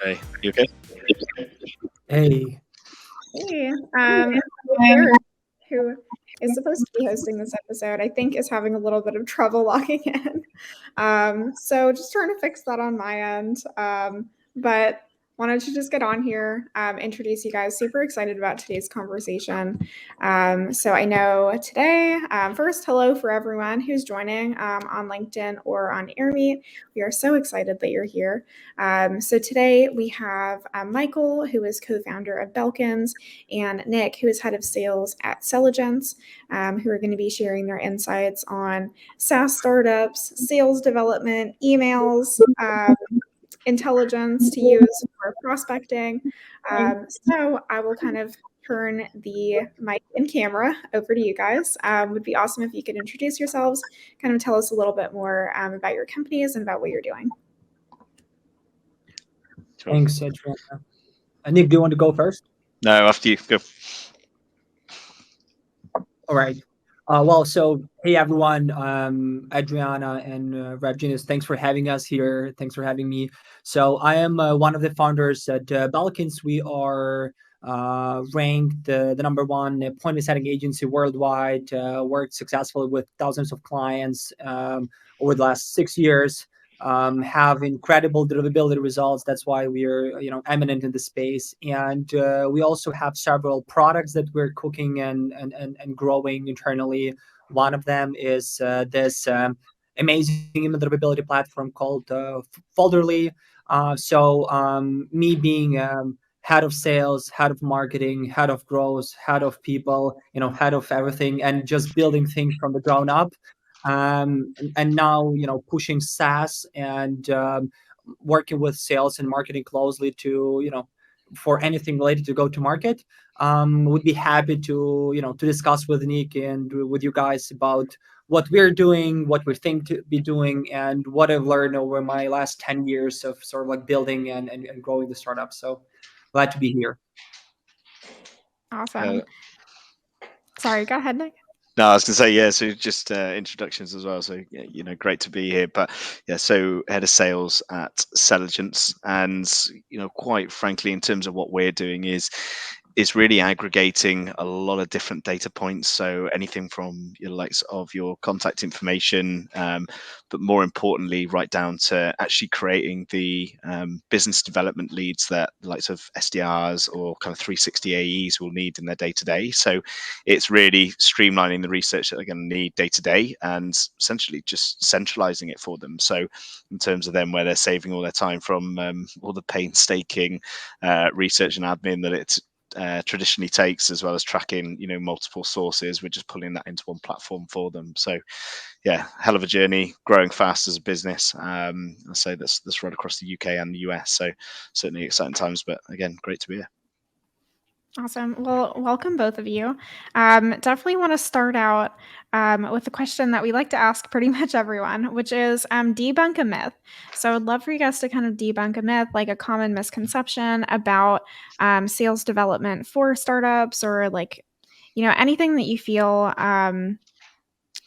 Hey, you okay? Hey. Hey, Jared, who is supposed to be hosting this episode, I think is having a little bit of trouble logging in. So just trying to fix that on my end. But wanted to just get on here, introduce you guys. Super excited about today's conversation. So I know today, first, hello for everyone who's joining on LinkedIn or on AirMeet. We are so excited that you're here. So today we have Michael, who is co-founder of Belkins, and Nic, who is head of sales at Selligence, who are going to be sharing their insights on SaaS startups, sales development, emails, intelligence to use for prospecting. So I will kind of turn the mic and camera over to you guys. Would be awesome if you could introduce yourselves, kind of tell us a little bit more about your companies and about what you're doing. Thanks, Adriana. Nic, do you want to go first? No, after you. Go. All right. So hey everyone, Adriana and RevGenius, thanks for having us here. Thanks for having me. So I am one of the founders at Belkins. We are ranked the number one appointment setting agency worldwide. Worked successfully with thousands of clients over the last 6 years. Have incredible deliverability results. That's why we are, eminent in the space. And we also have several products that we're cooking and growing internally. One of them is this amazing email deliverability platform called Folderly. Me being head of sales, head of marketing, head of growth, head of people, head of everything, and just building things from the ground up. And now, pushing SaaS and working with sales and marketing closely to, for anything related to go to market. Would be happy to, to discuss with Nic and with you guys about what we're doing, what we think to be doing, and what I've learned over my last 10 years of sort of like building and growing the startup. So glad to be here. Awesome. Sorry, go ahead, Nic. No, I was going to say, yeah, so just introductions as well. So, great to be here. But yeah, so head of sales at Selligence. And, quite frankly, in terms of what we're doing is really aggregating a lot of different data points. So anything from your likes of your contact information, but more importantly, right down to actually creating the business development leads that the likes of SDRs or kind of 360 AEs will need in their day-to-day. So it's really streamlining the research that they're going to need day-to-day and essentially just centralizing it for them. So in terms of them, where they're saving all their time from all the painstaking research and admin that it's traditionally takes, as well as tracking multiple sources, we're just pulling that into one platform for them. So yeah, hell of a journey, growing fast as a business. I say that's right across the UK and the US, so certainly exciting times, but again, great to be here. Awesome. Well, welcome both of you. Definitely want to start out with a question that we like to ask pretty much everyone, which is debunk a myth. So I'd love for you guys to kind of debunk a myth, like a common misconception about sales development for startups, or like, anything that you feel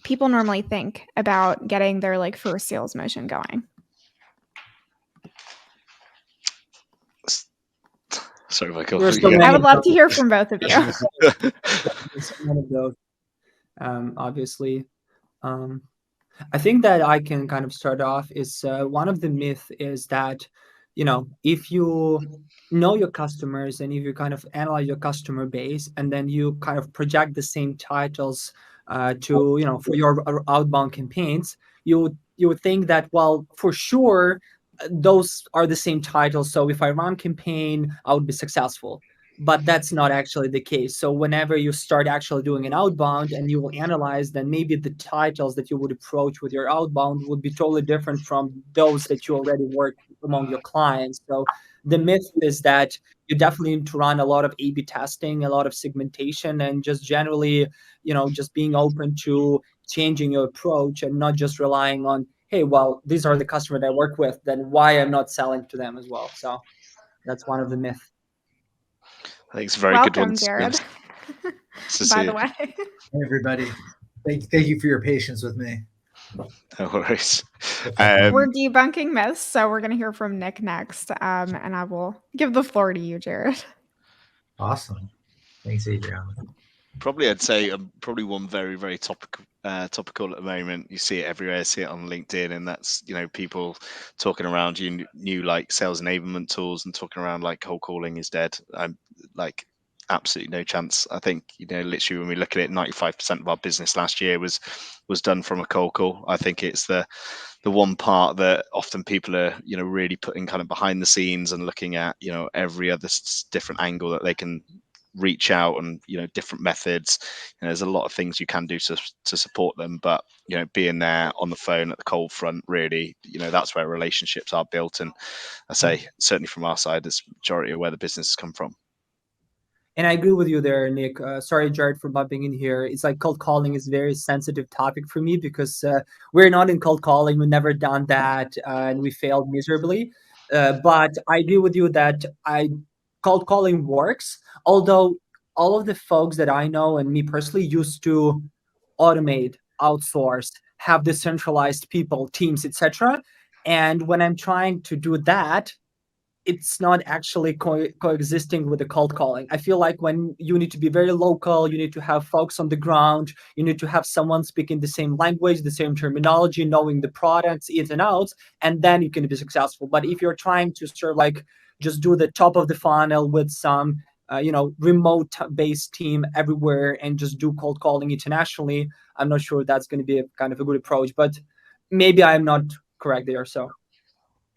people normally think about getting their like first sales motion going. Sorry, Michael. I would love to hear from both of you. It's one of those, obviously. I think that I can kind of start off is one of the myth is that, if you know your customers and if you kind of analyze your customer base and then you kind of project the same titles to, for your outbound campaigns, you would think that, well, for sure, those are the same titles. So if I run campaign, I would be successful. But that's not actually the case. So whenever you start actually doing an outbound and you will analyze, then maybe the titles that you would approach with your outbound would be totally different from those that you already work among your clients. So the myth is that you definitely need to run a lot of A/B testing, a lot of segmentation, and just generally, just being open to changing your approach and not just relying on, hey, well, these are the customers that I work with, then why I'm not selling to them as well. So that's one of the myths. I think it's a very Welcome, good one. Jared. By the way. Hey, everybody. Thank you for your patience with me. No worries. We're debunking myths, so we're going to hear from Nic next, and I will give the floor to you, Jared. Awesome. Thanks, Adriana. Probably, I'd say probably one very, very topical at the moment. You see it everywhere. See it on LinkedIn, and that's people talking around new like sales enablement tools and talking around like cold calling is dead. I'm like absolutely no chance. I think literally when we look at it, 95% of our business last year was done from a cold call. I think it's the one part that often people are really putting kind of behind the scenes and looking at every other different angle that they can reach out and different methods. There's a lot of things you can do to support them, but being there on the phone at the cold front, really that's where relationships are built. And I say certainly from our side, it's majority of where the business has come from. And I agree with you there, Nic. Sorry, Jared, for bumping in here. It's like cold calling is a very sensitive topic for me because we're not in cold calling. We've never done that, and we failed miserably. But I agree with you that cold calling works. Although all of the folks that I know and me personally used to automate, outsource, have decentralized people, teams, etc. And when I'm trying to do that, it's not actually coexisting with the cold calling. I feel like when you need to be very local, you need to have folks on the ground, you need to have someone speaking the same language, the same terminology, knowing the products, ins and outs, and then you can be successful. But if you're trying to sort of like just do the top of the funnel with some remote based team everywhere and just do cold calling internationally, I'm not sure that's going to be a kind of a good approach, but maybe I'm not correct there. So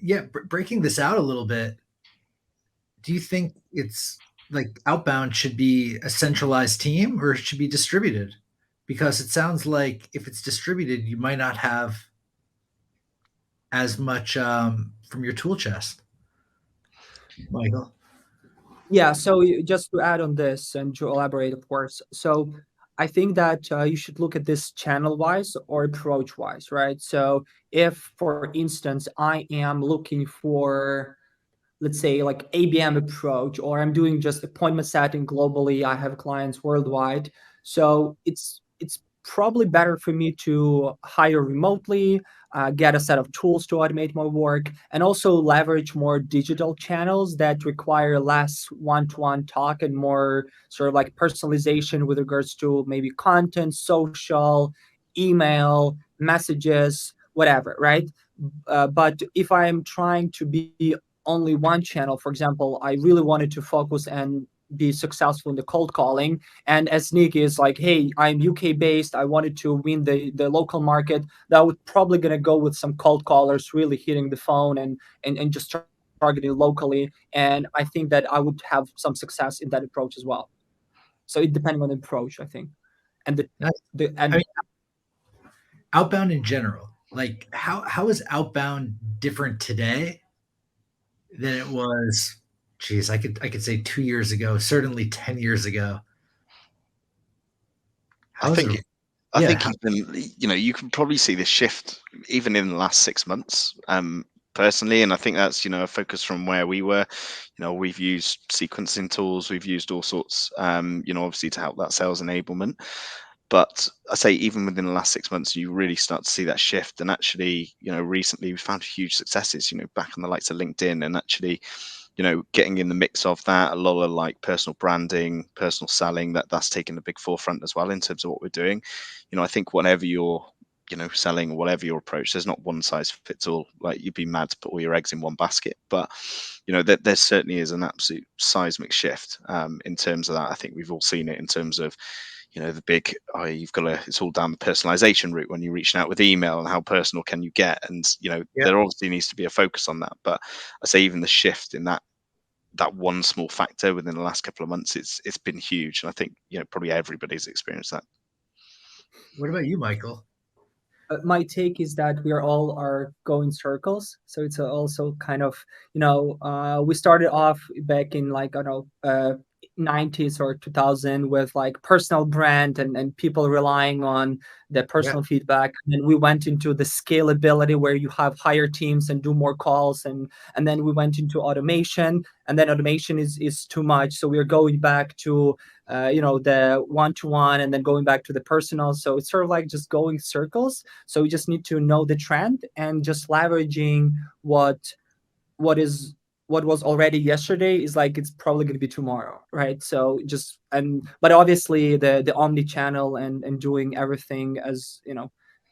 yeah, breaking this out a little bit, do you think it's like Outbound should be a centralized team or it should be distributed? Because it sounds like if it's distributed, you might not have as much from your tool chest. Michael? Yeah, so just to add on this and to elaborate, of course. So I think that you should look at this channel-wise or approach-wise, right? So if, for instance, I am looking for, let's say, like ABM approach, or I'm doing just appointment setting globally, I have clients worldwide. So it's probably better for me to hire remotely, get a set of tools to automate my work, and also leverage more digital channels that require less one-to-one talk and more sort of like personalization with regards to maybe content, social, email, messages, whatever, right? But if I am trying to be only one channel, for example, I really wanted to focus and be successful in the cold calling. And as Nic is like, hey, I'm UK based, I wanted to win the local market, that would probably gonna go with some cold callers really hitting the phone and just targeting locally. And I think that I would have some success in that approach as well. So it depending on the approach, I think. And Outbound in general, like how is Outbound different today than it was, geez, I could say 2 years ago, certainly 10 years ago? I think you can probably see this shift even in the last 6 months, personally, and I think that's a focus from where we were. We've used sequencing tools, we've used all sorts, obviously to help that sales enablement. But I say even within the last 6 months, you really start to see that shift. And actually, recently we found huge successes, back on the likes of LinkedIn, and actually, getting in the mix of that, a lot of like personal branding, personal selling, that's taken a big forefront as well in terms of what we're doing. I think whatever you're, selling or whatever your approach, there's not one size fits all. Like you'd be mad to put all your eggs in one basket, but there certainly is an absolute seismic shift in terms of that. I think we've all seen it in terms of the big, it's all down the personalization route when you're reaching out with email and how personal can you get, and there obviously needs to be a focus on that. But I say even the shift in that one small factor within the last couple of months, it's been huge, and I think probably everybody's experienced that. What about you, Michael? My take is that we are going circles. So it's also kind of we started off back in like I don't know 90s or 2000 with like personal brand and people relying on the personal feedback. And then we went into the scalability where you have higher teams and do more calls. And then we went into automation, and then automation is too much. So we're going back to, the one-to-one, and then going back to the personal. So it's sort of like just going circles. So we just need to know the trend and just leveraging what was already yesterday is like it's probably going to be tomorrow, right? So but obviously the omni-channel and doing everything as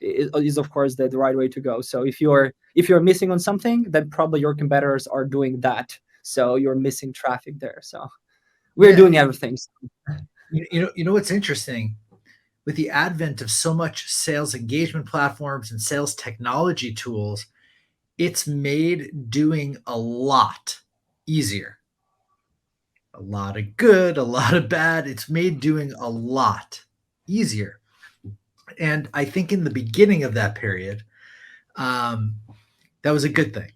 is of course the right way to go. So if you're missing on something, then probably your competitors are doing that, so you're missing traffic there. So we're doing everything. You know what's interesting? With the advent of so much sales engagement platforms and sales technology tools, it's made doing a lot easier. A lot of good, a lot of bad. It's made doing a lot easier. And I think in the beginning of that period, that was a good thing,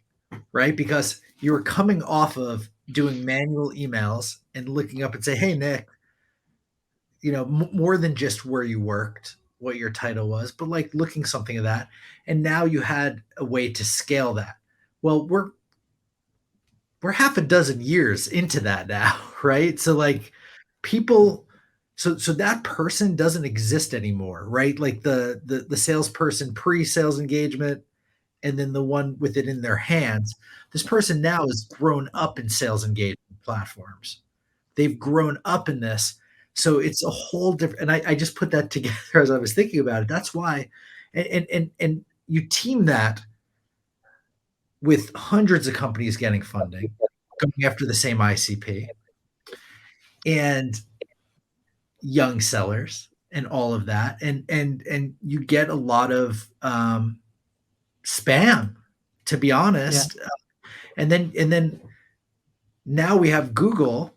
right? Because you were coming off of doing manual emails and looking up and say, hey, Nic, more than just where you worked, what your title was, but like looking something of that. And now you had a way to scale that. Well, we're half a dozen years into that now, right? So like people, so that person doesn't exist anymore, right? Like the salesperson pre-sales engagement, and then the one with it in their hands. This person now has grown up in sales engagement platforms. They've grown up in this. So it's a whole different, and I just put that together as I was thinking about it. That's why, and you team that with hundreds of companies getting funding, going after the same ICP, and young sellers and all of that. And you get a lot of spam, to be honest. Yeah. And then now we have Google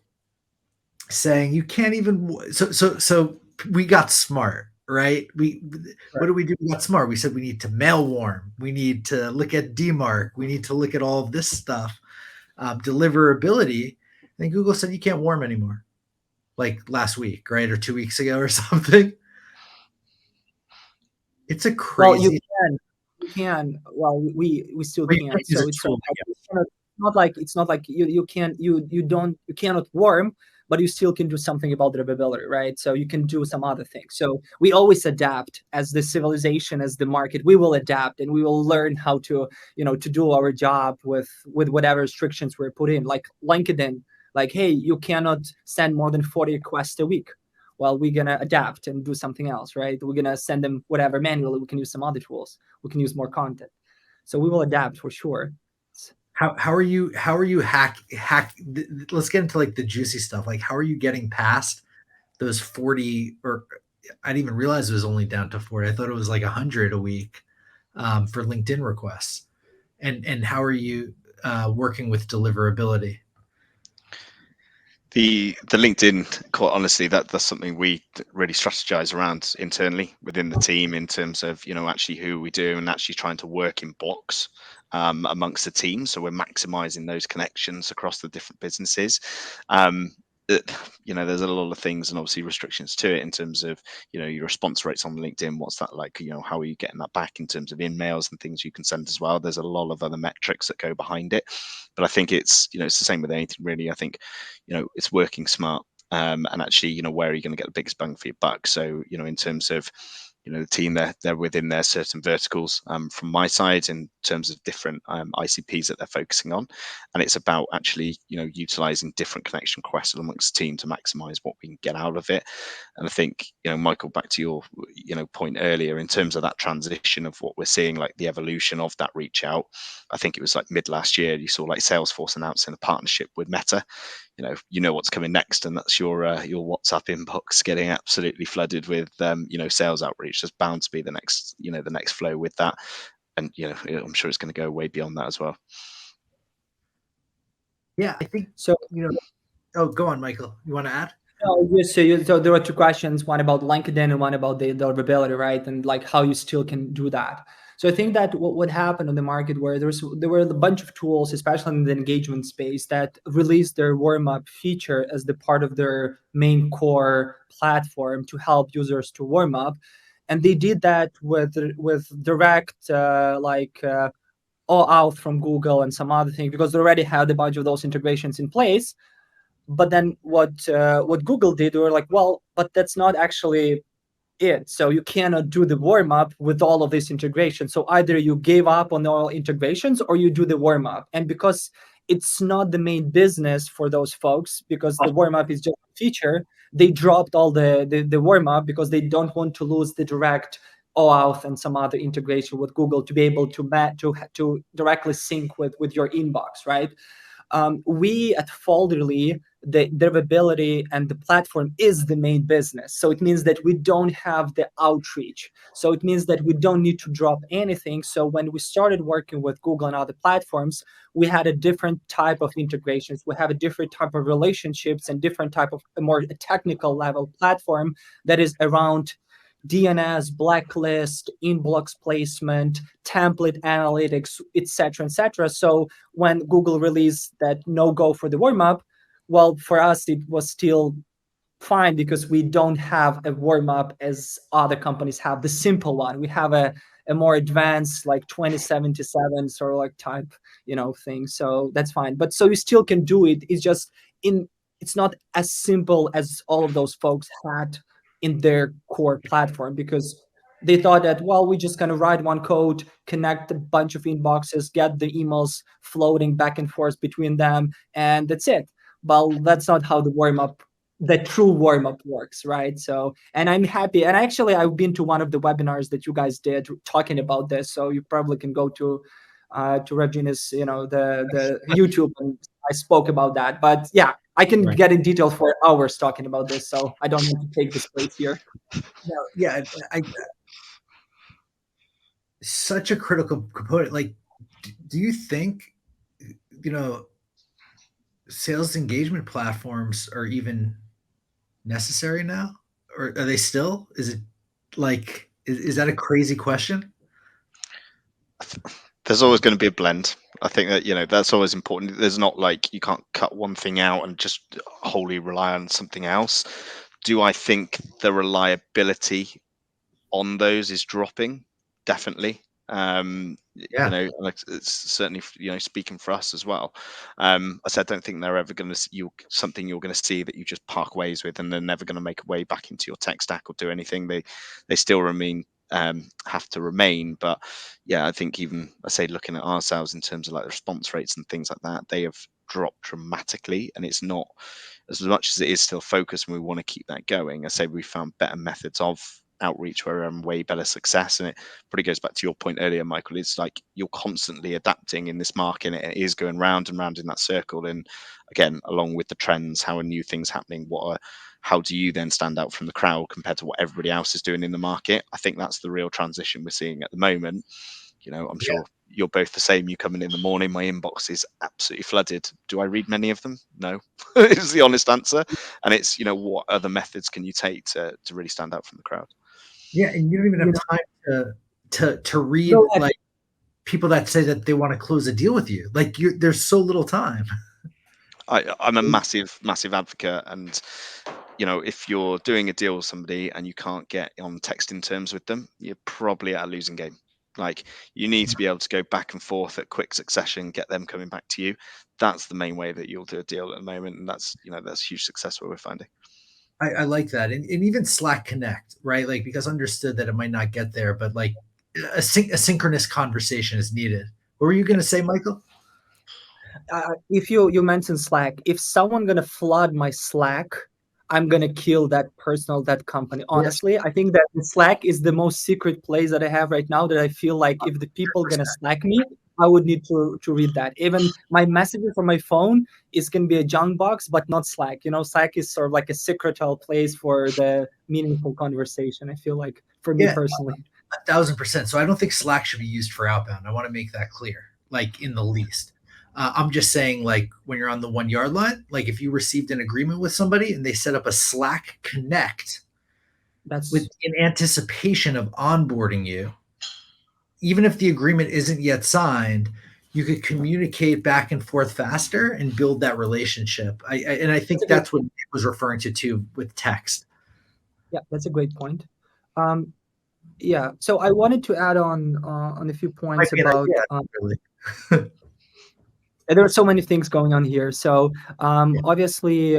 saying you can't even, so we got smart, right? What do? We got smart. We said we need to mail warm. We need to look at DMARC. We need to look at all of this stuff, deliverability. And then Google said you can't warm anymore, like last week, right? Or 2 weeks ago or something. It's a crazy. Well, you can. Well, we still can. So it's not like you cannot warm, but you still can do something about the livability, right? So you can do some other things. So we always adapt as the civilization, as the market. We will adapt and we will learn how to, to do our job with whatever restrictions we're put in. Like LinkedIn, like, hey, you cannot send more than 40 requests a week. Well, we're gonna adapt and do something else, right? We're gonna send them whatever manually. We can use some other tools. We can use more content. So we will adapt for sure. How are you hack? Let's get into like the juicy stuff. Like, how are you getting past those 40, or I didn't even realize it was only down to 40. I thought it was like 100 a week for LinkedIn requests. And how are you working with deliverability? The LinkedIn, quite honestly, that's something we really strategize around internally within the team in terms of, actually who we do and actually trying to work in blocks amongst the team. So we're maximizing those connections across the different businesses. There's a lot of things and obviously restrictions to it in terms of, your response rates on LinkedIn. What's that like? How are you getting that back in terms of in-mails and things you can send as well? There's a lot of other metrics that go behind it. But I think it's, it's the same with anything really. I think, it's working smart and actually, where are you going to get the biggest bang for your buck? So, in terms of, the team, they're within their certain verticals from my side in terms of different ICPs that they're focusing on. And it's about actually, utilizing different connection requests amongst the team to maximize what we can get out of it. And I think, Michael, back to your, point earlier in terms of that transition of what we're seeing, like the evolution of that reach out. I think it was like mid last year, you saw like Salesforce announcing a partnership with Meta. What's coming next, and that's your WhatsApp inbox getting absolutely flooded with sales outreach. There's bound to be the next flow with that, and I'm sure it's going to go way beyond that as well. Yeah, I think so. Oh, go on, Michael. You want to add? So there were two questions: one about LinkedIn and one about the deliverability, right? And like how you still can do that. So I think that what happened on the market where there were a bunch of tools, especially in the engagement space, that released their warm-up feature as the part of their main core platform to help users to warm up. And they did that with direct all out from Google and some other thing, because they already had a bunch of those integrations in place. But then what Google did, they were like, well, but that's not actually it. So you cannot do the warm up with all of this integration. So either you gave up on all integrations or you do the warm up. And because it's not the main business for those folks, because the warm up is just a feature, they dropped all the warm up because they don't want to lose the direct OAuth and some other integration with Google to be able to directly sync with your inbox, right? We at Folderly, the observability and the platform is the main business. So it means that we don't have the outreach. So it means that we don't need to drop anything. So when we started working with Google and other platforms, we had a different type of integrations. We have a different type of relationships and different type of a more technical level platform that is around DNS, blacklist, inbox placement, template analytics, etc., etc. So when Google released that no go for the warm up, well, for us it was still fine because we don't have a warm up as other companies have the simple one. We have a more advanced like 2077 sort of like type thing. So that's fine. But so you still can do it. It's just it's not as simple as all of those folks had in their core platform, because they thought that, well, we just kind of write one code, connect a bunch of inboxes, get the emails floating back and forth between them, and that's it. Well, that's not how the true warm-up works, right? So, and I'm happy. And actually, I've been to one of the webinars that you guys did talking about this. So you probably can go to RevGenius, the YouTube, and I spoke about that. But yeah, I can get in detail for hours talking about this, so I don't need to take the space here. Yeah, such a critical component. Like, do you think, sales engagement platforms are even necessary now, or are they still? Is it like is that a crazy question? There's always going to be a blend. I think that that's always important. There's not like you can't cut one thing out and just wholly rely on something else. Do I think the reliability on those is dropping? Definitely. Like it's certainly speaking for us as well. I said I don't think they're ever going to something you're going to see that you just park ways with and they're never going to make a way back into your tech stack or do anything. They still have to remain. But yeah, I think even looking at ourselves in terms of like the response rates and things like that, they have dropped dramatically, and it's not as much as it is still focused, and we want to keep that going. We found better methods of outreach where we're having way better success, and it probably goes back to your point earlier, Michael. It's like you're constantly adapting in this market, and it is going round and round in that circle. And again, along with the trends, how are new things happening? How do you then stand out from the crowd compared to what everybody else is doing in the market? I think that's the real transition we're seeing at the moment. I'm sure you're both the same. You come in the morning, my inbox is absolutely flooded. Do I read many of them? No, is the honest answer. And it's, what other methods can you take to really stand out from the crowd? Yeah, and you don't even have time to read like people that say that they want to close a deal with you. Like there's so little time. I'm a massive advocate, and if you're doing a deal with somebody and you can't get on texting terms with them, you're probably at a losing game. Like, you need to be able to go back and forth at quick succession, get them coming back to you. That's the main way that you'll do a deal at the moment, and that's huge success what we're finding. I like that, and even Slack Connect, right? Like, because understood that it might not get there, but like a synchronous conversation is needed. What were you going to say, Michael? If you mentioned Slack, if someone gonna flood my Slack, I'm gonna kill that person or that company. Honestly, yes. I think that Slack is the most secret place that I have right now, that I feel like if the people gonna Slack me, I would need to read that. Even my messages from my phone is gonna be a junk box, but not Slack. Slack is sort of like a secretal place for the meaningful conversation, I feel like, for me personally. 1,000%. So I don't think Slack should be used for outbound. I want to make that clear, like in the least. I'm just saying, like, when you're on the 1 yard line, like if you received an agreement with somebody and they set up a Slack Connect in anticipation of onboarding you, even if the agreement isn't yet signed, you could communicate back and forth faster and build that relationship. And I think that's what Nick was referring to too with text. Yeah, that's a great point. Yeah, so I wanted to add on a few points about. There are so many things going on here. So obviously,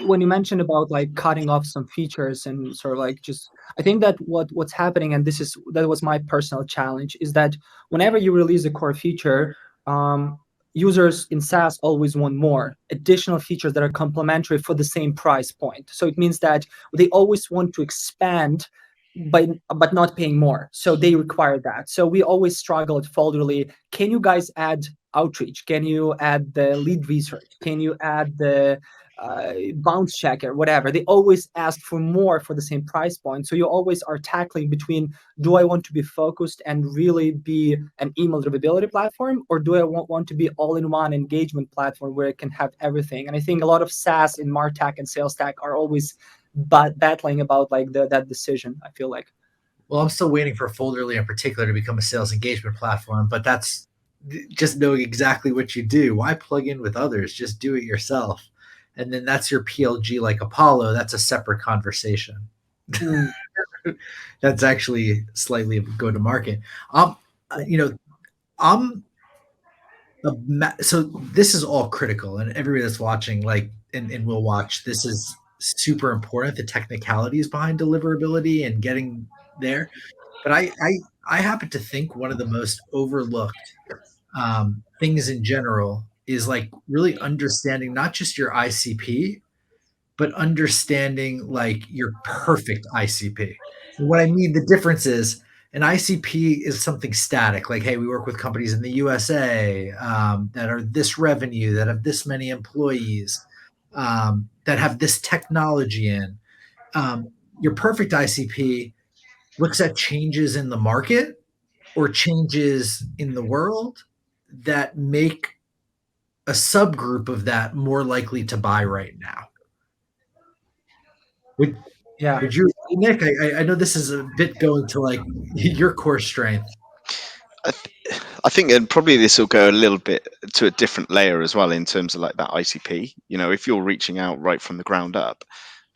when you mentioned about like cutting off some features and sort of like just, I think that what's happening, and that was my personal challenge, is that whenever you release a core feature, users in SaaS always want more additional features that are complementary for the same price point. So it means that they always want to expand but not paying more. So they require that. So we always struggle at Folderly. Can you guys add outreach? Can you add the lead research? Can you add the bounce checker, whatever? They always ask for more for the same price point. So you always are tackling between, do I want to be focused and really be an email deliverability platform, or do I want to be all-in-one engagement platform where it can have everything? And I think a lot of SaaS in MarTech and SalesTech are always battling about like that decision, I feel like. Well, I'm still waiting for Folderly in particular to become a sales engagement platform, but that's just knowing exactly what you do. Why plug in with others? Just do it yourself. And then that's your PLG like Apollo. That's a separate conversation. That's actually slightly go to market. So this is all critical, and everybody that's watching, like, and will watch, this is super important, the technicalities behind deliverability and getting there. But I happen to think one of the most overlooked things in general is like really understanding not just your ICP, but understanding like your perfect ICP. And what I mean, the difference is an ICP is something static. Like, hey, we work with companies in the USA that are this revenue, that have this many employees, that have this technology in. Your perfect ICP looks at changes in the market or changes in the world that make a subgroup of that more likely to buy right now. Would you, Nick? I know this is a bit going to like your core strength. I think, and probably this will go a little bit to a different layer as well in terms of like that ICP. You know, if you're reaching out right from the ground up,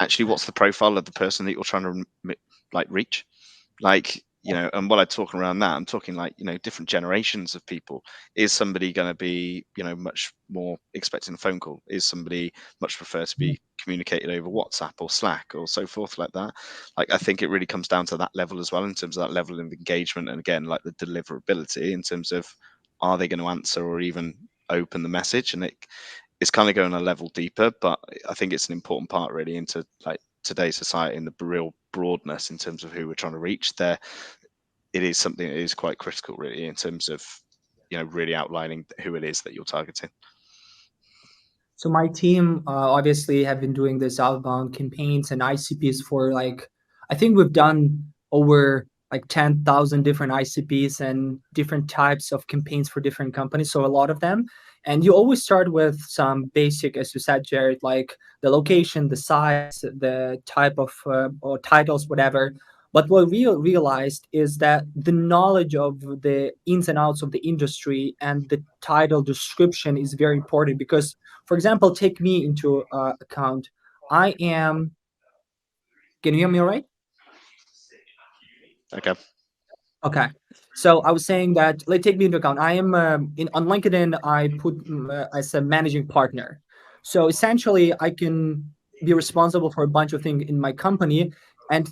actually, what's the profile of the person that you're trying to like reach? Like, you know, and while I'm talking around that, I'm talking like, you know, different generations of people. Is somebody going to be, you know, much more expecting a phone call? Is somebody much prefer to be communicated over WhatsApp or Slack or so forth like that? Like, I think it really comes down to that level as well in terms of that level of engagement. And again, like the deliverability in terms of, are they going to answer or even open the message? And it's kind of going a level deeper, but I think it's an important part really into like today's society and the real broadness in terms of who we're trying to reach there. It is something that is quite critical really in terms of, you know, really outlining who it is that you're targeting. So my team obviously have been doing this outbound campaigns and ICPs for like, I think we've done over like 10,000 different ICPs and different types of campaigns for different companies. So a lot of them. And you always start with some basic, as you said, Jared, like the location, the size, the type of or titles, whatever. But what we realized is that the knowledge of the ins and outs of the industry and the title description is very important because, for example, take me into account. I am, can you hear me all right? Okay. So I was saying that, let's take me into account. I am on LinkedIn, I put as a managing partner. So essentially I can be responsible for a bunch of things in my company, and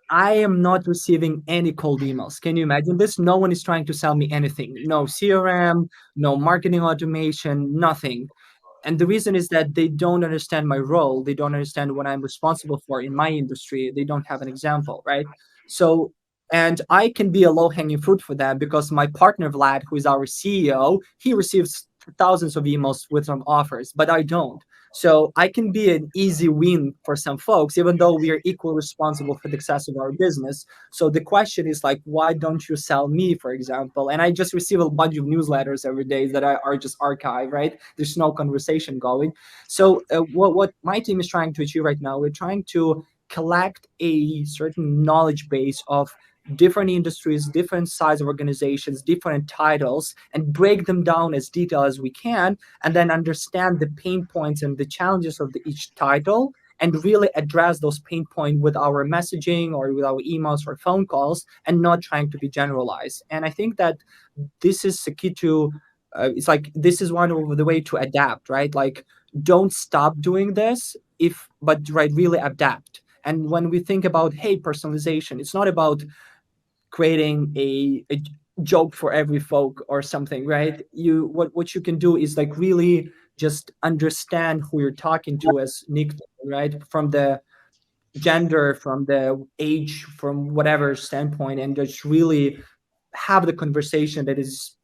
I am not receiving any cold emails. Can you imagine this? No one is trying to sell me anything. No CRM, no marketing automation, nothing. And the reason is that they don't understand my role. They don't understand what I'm responsible for in my industry. They don't have an example, right? So, and I can be a low-hanging fruit for them because my partner, Vlad, who is our CEO, he receives thousands of emails with some offers, but I don't. So I can be an easy win for some folks, even though we are equally responsible for the success of our business. So the question is like, why don't you sell me, for example? And I just receive a bunch of newsletters every day that are just archived, right? There's no conversation going. So what my team is trying to achieve right now, we're trying to collect a certain knowledge base of different industries, different size of organizations, different titles, and break them down as detailed as we can, and then understand the pain points and the challenges of each title, and really address those pain points with our messaging or with our emails or phone calls, and not trying to be generalized. And I think that this is the key to it's like this is one of the way to adapt, right? Like, don't stop doing this, but right, really adapt. And when we think about, hey, personalization, it's not about creating a joke for every folk or something, right? What you can do is like really just understand who you're talking to, as Nic, right? From the gender, from the age, from whatever standpoint, and just really have the conversation that is,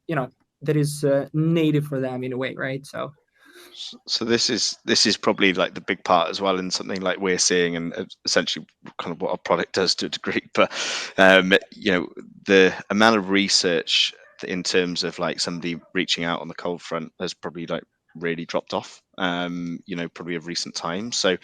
that is native for them in a way, right? So this is probably like the big part as well, in something like we're seeing, and essentially kind of what our product does to a degree. But the amount of research in terms of like somebody reaching out on the cold front has probably like really dropped off. Probably of recent times. So,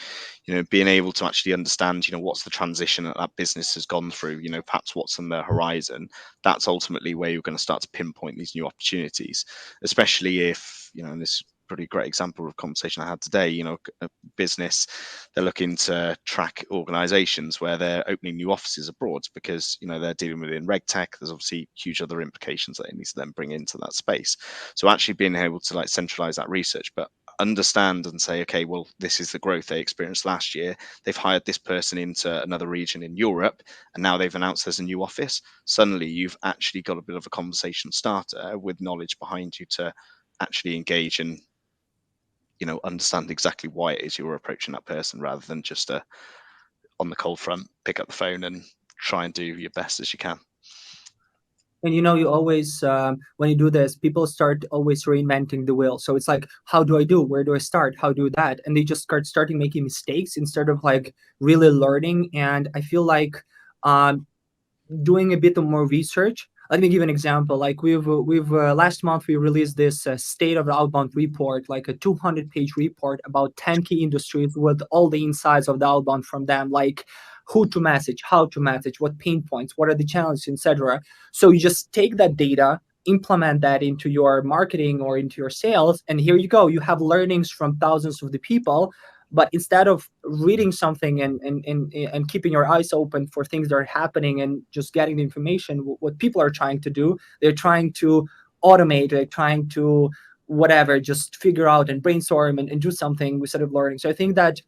being able to actually understand, what's the transition that business has gone through, perhaps what's on the horizon, that's ultimately where you're going to start to pinpoint these new opportunities, especially if, and this pretty great example of conversation I had today, a business, they're looking to track organizations where they're opening new offices abroad because, they're dealing with in reg tech. There's obviously huge other implications that it needs to then bring into that space. So actually being able to like centralize that research, but understand and say, okay, well, this is the growth they experienced last year. They've hired this person into another region in Europe, and now they've announced there's a new office. Suddenly you've actually got a bit of a conversation starter with knowledge behind you to actually engage and understand exactly why it is you're approaching that person, rather than just on the cold front, pick up the phone and try and do your best as you can. And you always, when you do this, people start always reinventing the wheel. So it's like, how do I do? Where do I start? How do that? And they just starting making mistakes instead of like really learning. And I feel like doing a bit of more research. Let me give an example. Like we've last month we released this state of the outbound report, like a 200-page report about 10 key industries with all the insights of the outbound from them, like who to message, how to message, what pain points, what are the challenges, etc. So you just take that data, implement that into your marketing or into your sales, and here you go. You have learnings from thousands of the people. But instead of reading something and keeping your eyes open for things that are happening and just getting the information, what people are trying to do, they're trying to automate, they're trying to whatever, just figure out and brainstorm and do something instead of learning. So I think that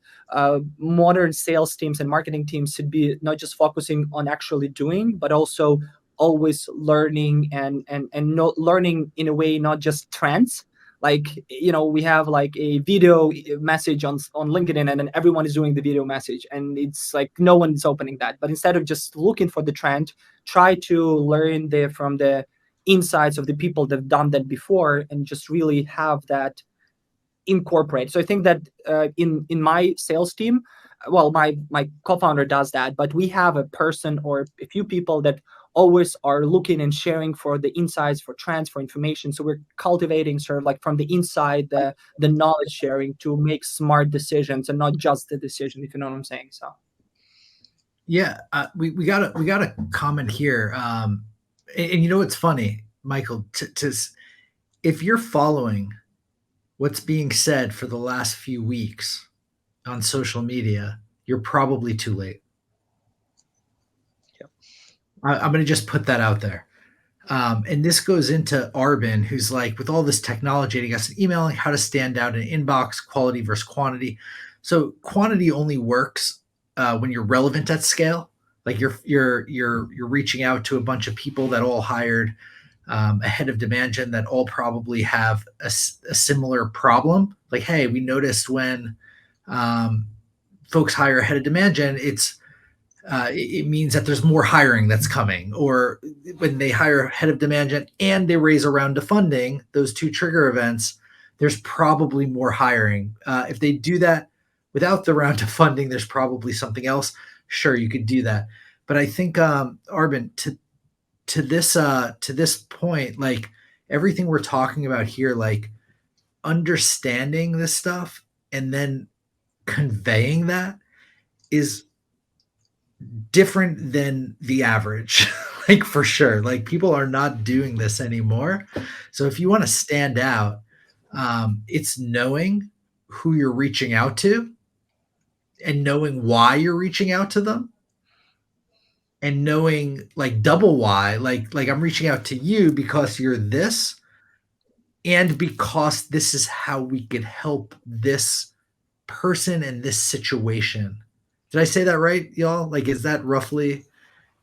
modern sales teams and marketing teams should be not just focusing on actually doing, but also always learning and not learning in a way, not just trends. Like, we have like a video message on LinkedIn, and then everyone is doing the video message, and it's like no one is opening that. But instead of just looking for the trend, try to learn from the insights of the people that have done that before, and just really have that incorporate. So I think that in my sales team, well, my co-founder does that, but we have a person or a few people that always are looking and sharing for the insights, for trends, for information. So we're cultivating sort of like from the inside the knowledge sharing to make smart decisions and not just the decision, if you know what I'm saying. So yeah, we got a comment here, and it's funny, Michael, if you're following what's being said for the last few weeks on social media, you're probably too late. I'm going to just put that out there. And this goes into Arbin, who's like, with all this technology, he got some emailing, how to stand out in inbox, quality versus quantity. So quantity only works when you're relevant at scale. Like you're reaching out to a bunch of people that all hired a head of demand gen that all probably have a similar problem. Like, hey, we noticed when folks hire a head of demand gen, it means that there's more hiring that's coming. Or when they hire a head of demand gen and they raise a round of funding, those two trigger events, there's probably more hiring. If they do that without the round of funding, there's probably something else. Sure, you could do that. But I think, Arbin, to this point, like everything we're talking about here, like understanding this stuff and then conveying that is different than the average, like for sure. Like people are not doing this anymore. So if you want to stand out, it's knowing who you're reaching out to and knowing why you're reaching out to them and knowing like double why, like I'm reaching out to you because you're this and because this is how we could help this person in this situation. Did I say that right, y'all? Like, is that roughly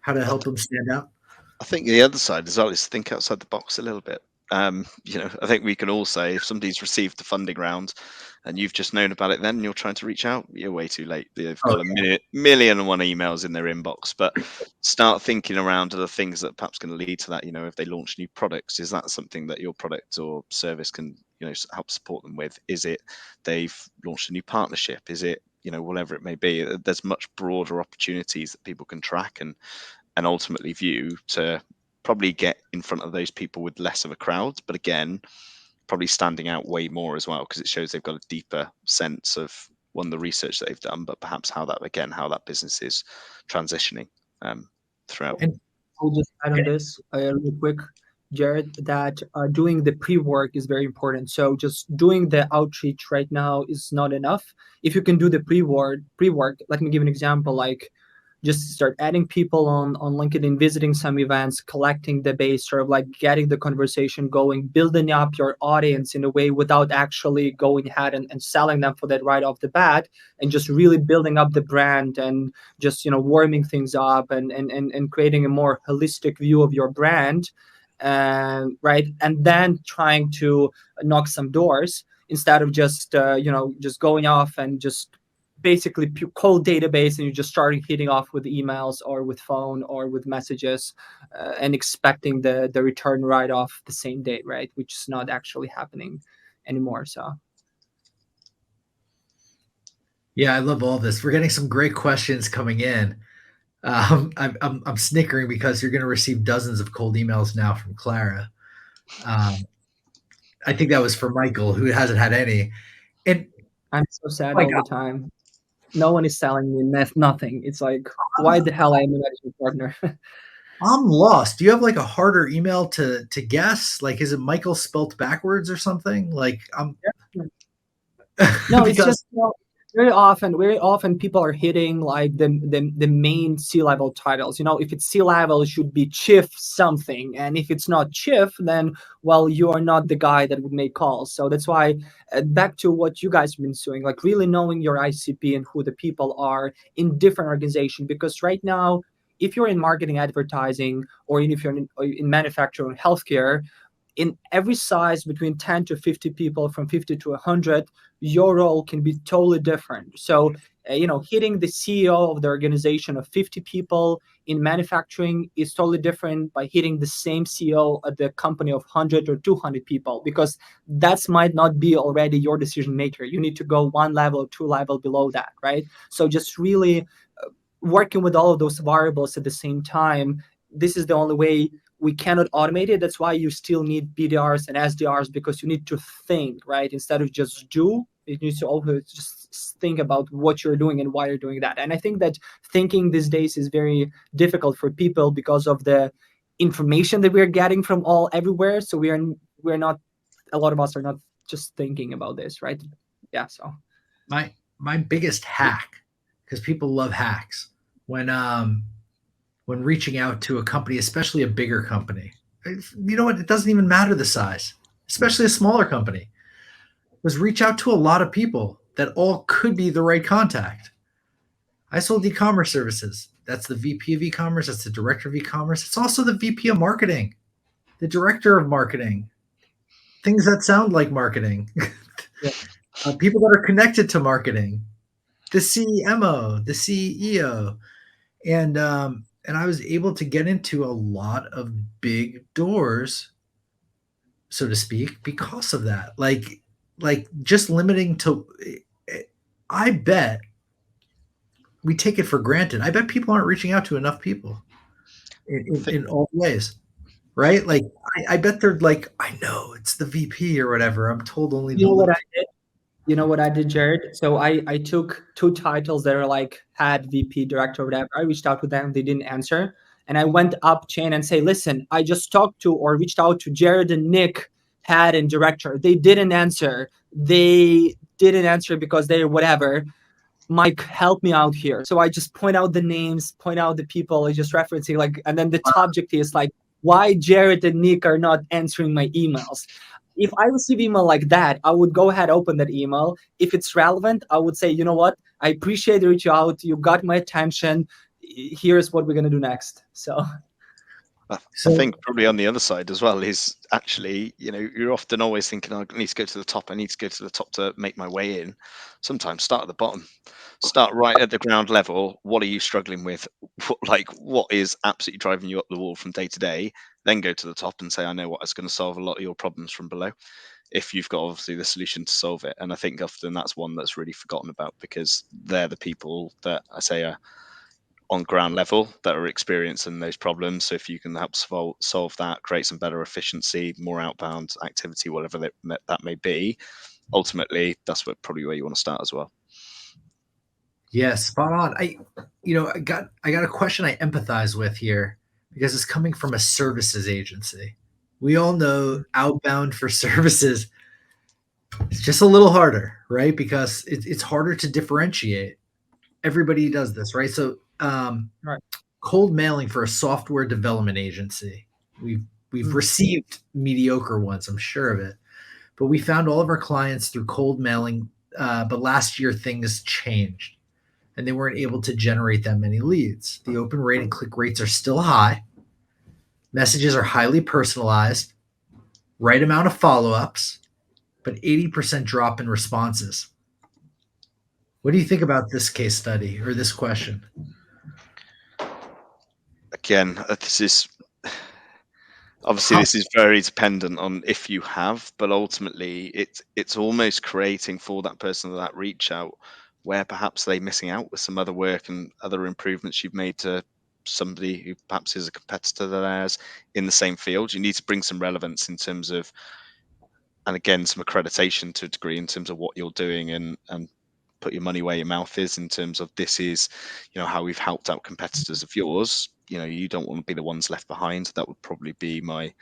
how to help them stand out? I think the other side as well is think outside the box a little bit. I think we can all say if somebody's received the funding round and you've just known about it then and you're trying to reach out, you're way too late. They've got a million and one emails in their inbox, but start thinking around other things that perhaps going to lead to that. If they launch new products, is that something that your product or service can, help support them with? Is it they've launched a new partnership? Is it, whatever it may be? There's much broader opportunities that people can track and ultimately view to probably get in front of those people with less of a crowd, but again, probably standing out way more as well because it shows they've got a deeper sense of the research that they've done, but perhaps how that business is transitioning throughout. And I'll just add on this real quick, Jared, that doing the pre-work is very important. So just doing the outreach right now is not enough. If you can do the pre-work, let me give an example, like just start adding people on LinkedIn, visiting some events, collecting the base, sort of like getting the conversation going, building up your audience in a way without actually going ahead and selling them for that right off the bat, and just really building up the brand and just, warming things up and creating a more holistic view of your brand. Right. And then trying to knock some doors instead of just, just going off and just basically cold database and you just starting hitting off with emails or with phone or with messages and expecting the return right off the same day, right? Which is not actually happening anymore. So yeah, I love all this. We're getting some great questions coming in. I'm snickering because you're going to receive dozens of cold emails now from Clara. I think that was for Michael, who hasn't had any. And I'm so sad all the time. No one is selling me nothing. It's like, why the hell am I a managing partner? I'm lost. Do you have like a harder email to guess? Like, is it Michael spelt backwards or something? Like, no, it's just very often people are hitting like the main C-level titles. If it's C-level, it should be chief something, and if it's not chief, then well, you are not the guy that would make calls. So that's why back to what you guys have been doing, like really knowing your ICP and who the people are in different organizations. Because right now, if you're in marketing, advertising, or if you're in manufacturing, healthcare, in every size between 10 to 50 people, from 50 to 100, your role can be totally different. So, hitting the CEO of the organization of 50 people in manufacturing is totally different by hitting the same CEO at the company of 100 or 200 people, because that might not be already your decision maker. You need to go one level or two level below that, right? So just really working with all of those variables at the same time, this is the only way. We cannot automate it. That's why you still need BDRs and SDRs, because you need to think, right? Instead of just do, it needs to also just think about what you're doing and why you're doing that. And I think that thinking these days is very difficult for people because of the information that we're getting from everywhere. So we're not, a lot of us are not just thinking about this, right? Yeah. So my biggest hack, because people love hacks, when reaching out to a company, especially a bigger company, you know what? It doesn't even matter the size, especially a smaller company, was reach out to a lot of people that all could be the right contact. I sold e-commerce services. That's the VP of e-commerce. That's the director of e-commerce. It's also the VP of marketing, the director of marketing, things that sound like marketing, yeah. People that are connected to marketing, the CMO, the CEO. And I was able to get into a lot of big doors, so to speak, because of that. Like just limiting to, I bet we take it for granted. I bet people aren't reaching out to enough people in all ways, right? Like I bet they're like, I know it's the VP or whatever. I'm told only. You know what I did? You know what I did, Jared? So I took two titles that are like head, VP, director, whatever. I reached out to them, they didn't answer. And I went up chain and say, listen, I just talked to or reached out to Jared and Nic, head and director. They didn't answer. They didn't answer because they whatever. Mike, help me out here. So I just point out the names, point out the people, I just referencing like, and then the subject is like, why Jared and Nic are not answering my emails. If I receive email like that, I would go ahead, open that email. If it's relevant, I would say, you know what? I appreciate you reaching out. You got my attention. Here's what we're gonna do next. So I think probably on the other side as well is actually, you're often always thinking, I need to go to the top. I need to go to the top to make my way in. Sometimes start at the bottom, start right at the ground level. What are you struggling with? What is absolutely driving you up the wall from day to day? Then go to the top and say, I know what is going to solve a lot of your problems from below, if you've got obviously the solution to solve it. And I think often that's one that's really forgotten about, because they're the people that I say are on ground level that are experiencing those problems. So if you can help solve that, create some better efficiency, more outbound activity, whatever that may be, ultimately that's probably where you want to start as well. Yeah, spot on. I got a question I empathize with here, because it's coming from a services agency. We all know outbound for services, it's just a little harder, right? Because it's harder to differentiate. Everybody does this, right? So right. Cold mailing for a software development agency. We've received mediocre ones, I'm sure of it. But we found all of our clients through cold mailing, but last year things changed and they weren't able to generate that many leads. The open rate and click rates are still high. Messages are highly personalized, right amount of follow-ups, but 80% drop in responses. What do you think about this case study or this question? Again, this is very dependent on if you have, but ultimately it's almost creating for that person that reach out where perhaps they're missing out with some other work and other improvements you've made to somebody who perhaps is a competitor to theirs in the same field. You need to bring some relevance in terms of, and again, some accreditation to a degree in terms of what you're doing, and put your money where your mouth is in terms of this is, how we've helped out competitors of yours. You don't want to be the ones left behind. That would probably be my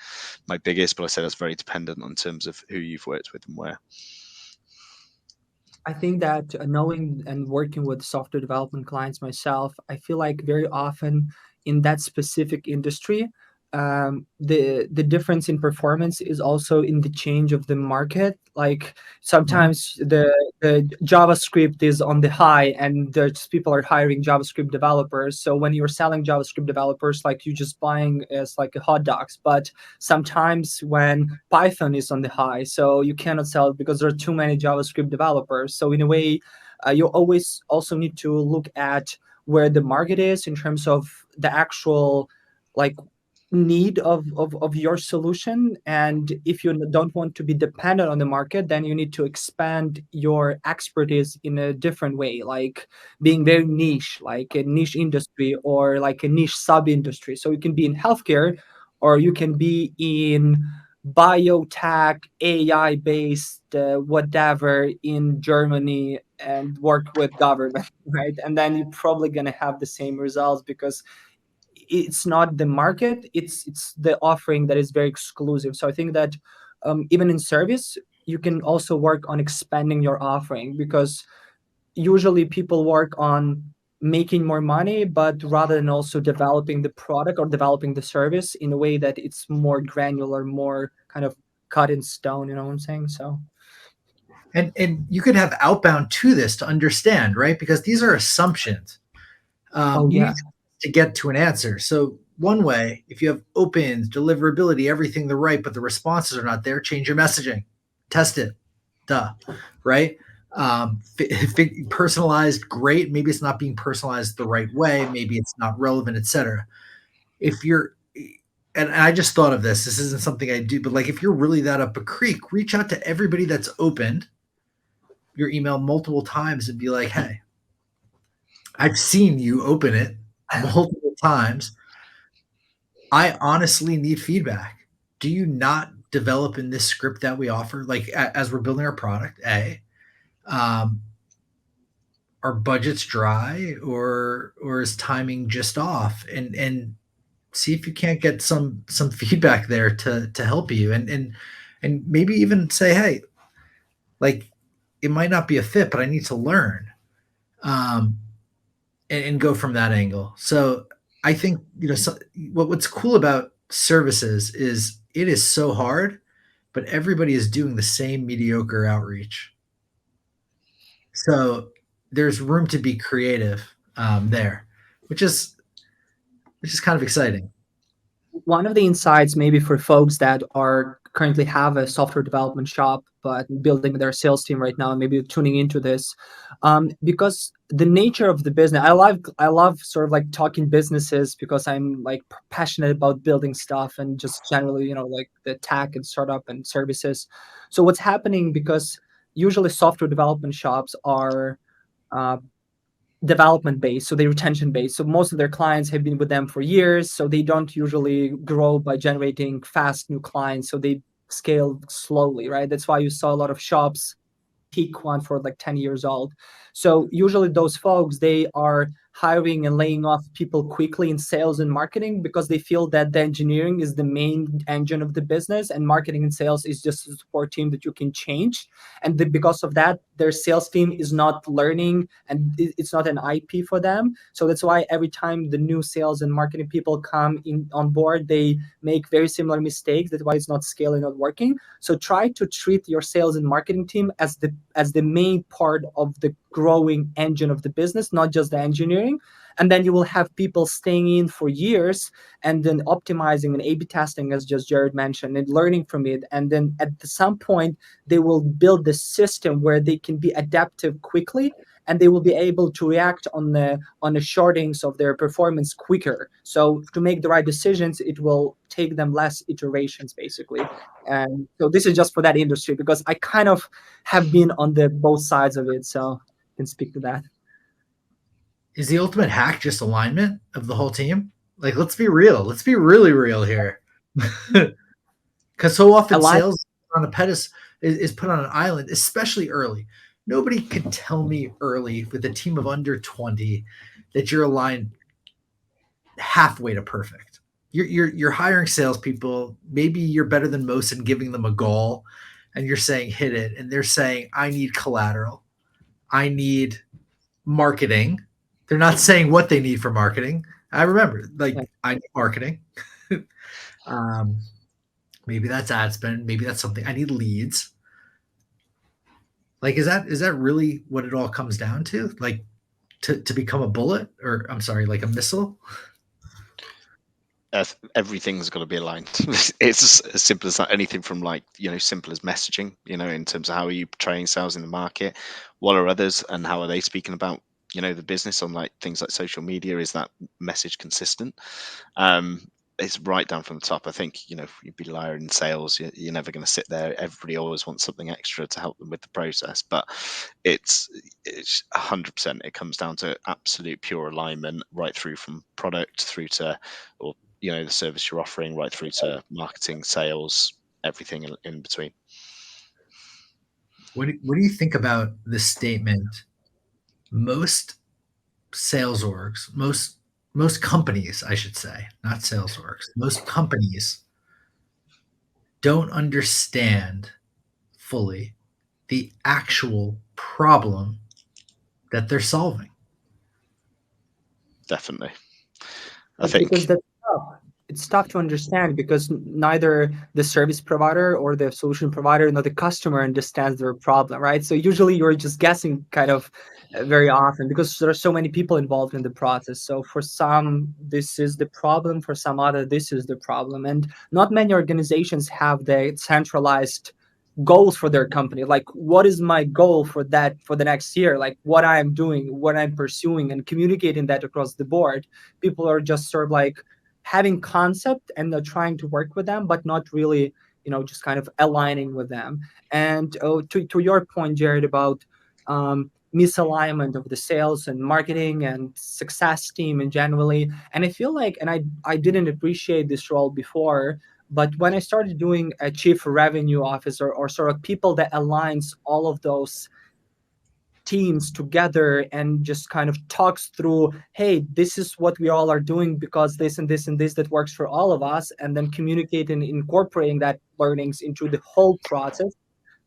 biggest, but I say that's very dependent on terms of who you've worked with and where. I think that knowing and working with software development clients myself, I feel like very often in that specific industry, the difference in performance is also in the change of the market. Like sometimes the JavaScript is on the high and there's people are hiring JavaScript developers. So when you're selling JavaScript developers, like you just buying as like a hot dogs. But sometimes when Python is on the high, so you cannot sell it because there are too many JavaScript developers. So in a way, you always also need to look at where the market is in terms of the actual like need of your solution. And if you don't want to be dependent on the market, then you need to expand your expertise in a different way, like being very niche, like a niche industry or like a niche sub industry. So you can be in healthcare, or you can be in biotech, AI based whatever in Germany and work with government, right? And then you're probably going to have the same results, because it's not the market, it's the offering that is very exclusive. So I think that even in service, you can also work on expanding your offering, because usually people work on making more money, but rather than also developing the product or developing the service in a way that it's more granular, more kind of cut in stone, you know what I'm saying? So and you could have outbound to this to understand, right? Because these are assumptions. You need to get to an answer. So one way, if you have opens, deliverability, everything the right, but the responses are not there, change your messaging, test it, right? Personalized, great. Maybe it's not being personalized the right way. Maybe it's not relevant, etc. If you're, and I just thought of this isn't something I do, but like if you're really that up a creek, reach out to everybody that's opened your email multiple times and be like, hey, I've seen you open it multiple times. I honestly need feedback. Do you not develop in this script that we offer, like as we're building our product? Um, are budgets dry, or is timing just off? And see if you can't get some feedback there to help you, and maybe even say, hey, like, it might not be a fit, but I need to learn, um, and go from that angle. So I think, what's cool about services is it is so hard, but everybody is doing the same mediocre outreach. So there's room to be creative there, which is kind of exciting. One of the insights maybe for folks that are currently have a software development shop but building their sales team right now, maybe tuning into this, because the nature of the business, I love sort of like talking businesses because I'm like passionate about building stuff and just generally, like the tech and startup and services. So what's happening, because usually software development shops are uh, development based, so they retention based. So most of their clients have been with them for years, so they don't usually grow by generating fast new clients. So they scale slowly, right? That's why you saw a lot of shops peak one for like 10 years old. So usually those folks, they are hiring and laying off people quickly in sales and marketing because they feel that the engineering is the main engine of the business and marketing and sales is just a support team that you can change. And because of that, their sales team is not learning and it's not an IP for them. So that's why every time the new sales and marketing people come in on board, they make very similar mistakes. That's why it's not scaling, not working. So try to treat your sales and marketing team as the main part of the growing engine of the business, not just the engineering. And then you will have people staying in for years and then optimizing and A/B testing, as just Jared mentioned, and learning from it. And then at some point, they will build the system where they can be adaptive quickly and they will be able to react on the shortings of their performance quicker. So to make the right decisions, it will take them less iterations, basically. And so this is just for that industry because I kind of have been on the both sides of it, so I can speak to that. Is the ultimate hack just alignment of the whole team? Like, let's be real. Let's be really real here. Because so often sales on a pedestal is put on an island, especially early. Nobody could tell me early with a team of under 20 that you're aligned halfway to perfect. You're hiring salespeople. Maybe you're better than most in giving them a goal, and you're saying hit it, and they're saying I need collateral, I need marketing. They're not saying what they need for marketing. I remember, I need marketing. Maybe that's ad spend. Maybe that's something. I need leads. Like, is that really what it all comes down to? Like, to become a bullet, or I'm sorry, like a missile? Everything's got to be aligned. It's as simple as that. Anything from simple as messaging, in terms of how are you portraying sales in the market? What are others and how are they speaking about, the business on things like social media? Is that message consistent? It's right down from the top. I think, if you'd be liar in sales, you're never going to sit there. Everybody always wants something extra to help them with the process, but it's 100%. It comes down to absolute pure alignment, right through from product through to, or the service you're offering, right through to marketing, sales, everything in between. What do you think about this statement? Most sales orgs, most companies, I should say, not sales orgs, most companies don't understand fully the actual problem that they're solving. Definitely. I think because it's tough to understand because neither the service provider or the solution provider nor the customer understands their problem, right? So usually you're just guessing kind of very often because there are so many people involved in the process. So for some, this is the problem. For some other, this is the problem. And not many organizations have the centralized goals for their company. Like, what is my goal for the next year? Like what I'm doing, what I'm pursuing, and communicating that across the board. People are just sort of like having concept and they're trying to work with them, but not really, just kind of aligning with them. And to your point, Jared, about misalignment of the sales and marketing and success team and generally. And I feel like, and I didn't appreciate this role before, but when I started doing a chief revenue officer or sort of people that aligns all of those teams together and just kind of talks through, hey, this is what we all are doing because this and this and this that works for all of us, and then communicate and incorporating that learnings into the whole process.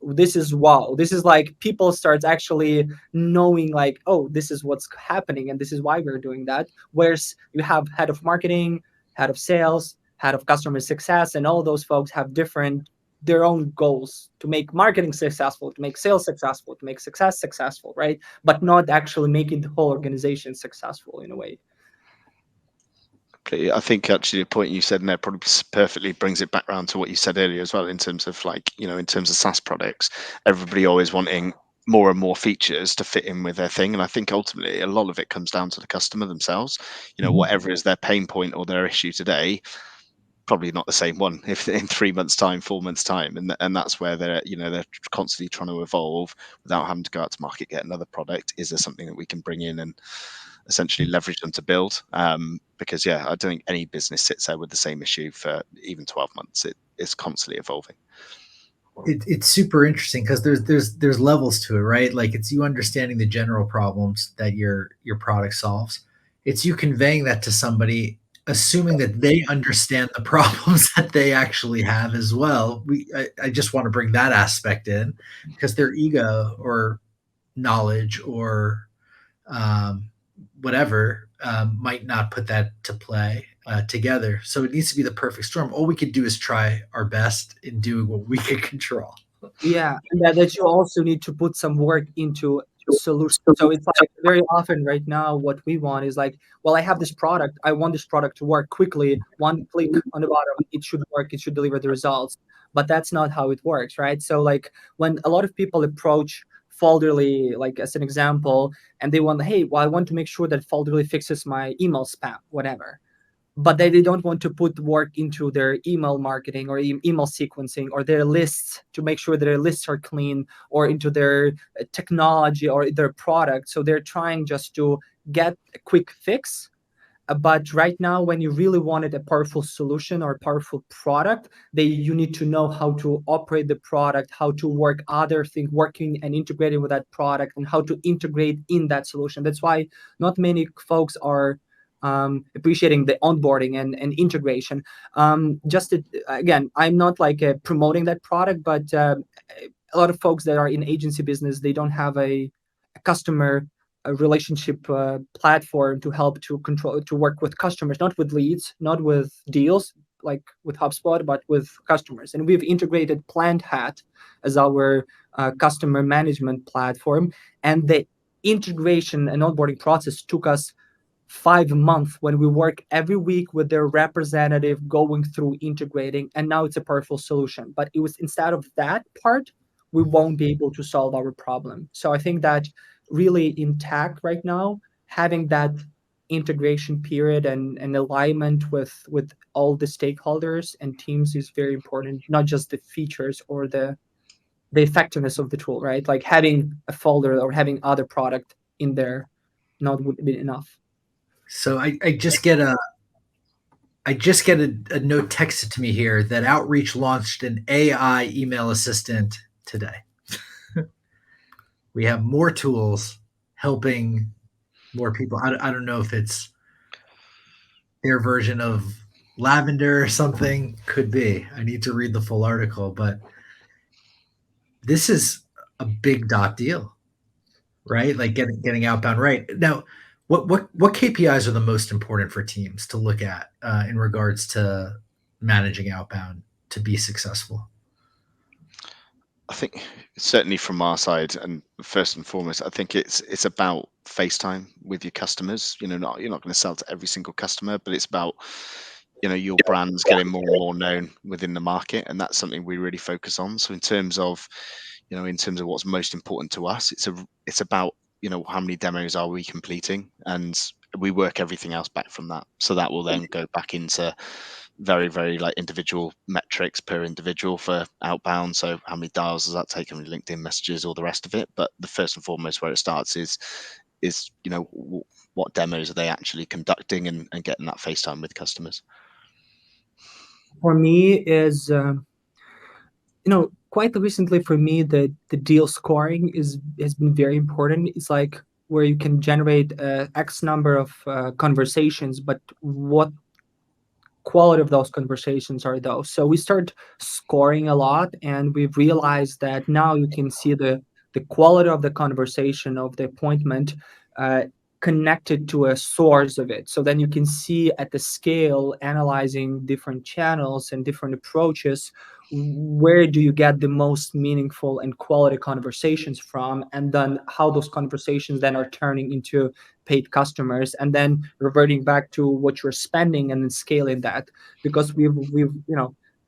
This is wow, this is like people starts actually knowing like, oh, this is what's happening and this is why we're doing that. Whereas you have head of marketing, head of sales, head of customer success, and all those folks have different their own goals to make marketing successful, to make sales successful, to make success successful, right? But not actually making the whole organization successful in a way. I think actually the point you said in there probably perfectly brings it back around to what you said earlier as well, in terms of like, in terms of SaaS products, everybody always wanting more and more features to fit in with their thing. And I think ultimately a lot of it comes down to the customer themselves, whatever is their pain point or their issue today, probably not the same one if in 3 months time, 4 months time, and that's where they're they're constantly trying to evolve without having to go out to market, get another product. Is there something that we can bring in and essentially leverage them to build? Because I don't think any business sits there with the same issue for even 12 months. It's constantly evolving. It's super interesting because there's levels to it, right? Like it's you understanding the general problems that your product solves. It's you conveying that to somebody, assuming that they understand the problems that they actually have as well. I just want to bring that aspect in because their ego or knowledge or whatever might not put that to play together. So it needs to be the perfect storm. All we could do is try our best in doing what we can control. Yeah, and that you also need to put some work into solution. So it's like very often right now what we want is like, well, I have this product, I want this product to work quickly, one click on the bottom, it should work, it should deliver the results. But that's not how it works, right? So like when a lot of people approach Folderly, like as an example, and they want, hey, well, I want to make sure that Folderly fixes my email spam, whatever, but they don't want to put work into their email marketing or email sequencing or their lists to make sure that their lists are clean, or into their technology or their product. So they're trying just to get a quick fix. But right now, when you really wanted a powerful solution or a powerful product, you need to know how to operate the product, how to work other things, working and integrating with that product, and how to integrate in that solution. That's why not many folks are appreciating the onboarding and integration. Again, I'm not like promoting that product, but a lot of folks that are in agency business, they don't have a customer relationship platform to help to work with customers, not with leads, not with deals like with HubSpot, but with customers. And we've integrated Plant Hat as our customer management platform. And the integration and onboarding process took us 5 months, when we work every week with their representative going through integrating, and now it's a powerful solution. But it was instead of that part, we won't be able to solve our problem. So I think that really intact right now, having that integration period and alignment with all the stakeholders and teams is very important, not just the features or the effectiveness of the tool, right? Like having a folder or having other product in there not would be enough. So I just get a note texted to me here that Outreach launched an AI email assistant today. We have more tools helping more people. I don't know if it's their version of Lavender or something. Could be. I need to read the full article, but this is a big deal, right? Like getting outbound right. Now, what KPIs are the most important for teams to look at in regards to managing outbound to be successful? I think certainly from our side, and first and foremost, I think it's about face time with your customers. You're not going to sell to every single customer, but it's about your brand's getting more and more known within the market, and that's something we really focus on. So in terms of what's most important to us, it's about how many demos are we completing, and we work everything else back from that. So that will then go back into very, very like individual metrics per individual for outbound. So how many dials does that take, how many LinkedIn messages, all the rest of it. But the first and foremost where it starts is what demos are they actually conducting and getting that face time with customers. For me is quite recently for me, the deal scoring has been very important. It's like where you can generate X number of conversations, but what quality of those conversations are those? So we start scoring a lot, and we've realized that now you can see the quality of the conversation, of the appointment, uh, connected to a source of it. So then you can see at the scale, analyzing different channels and different approaches, where do you get the most meaningful and quality conversations from, and then how those conversations then are turning into paid customers, and then reverting back to what you're spending and then scaling that. Because we've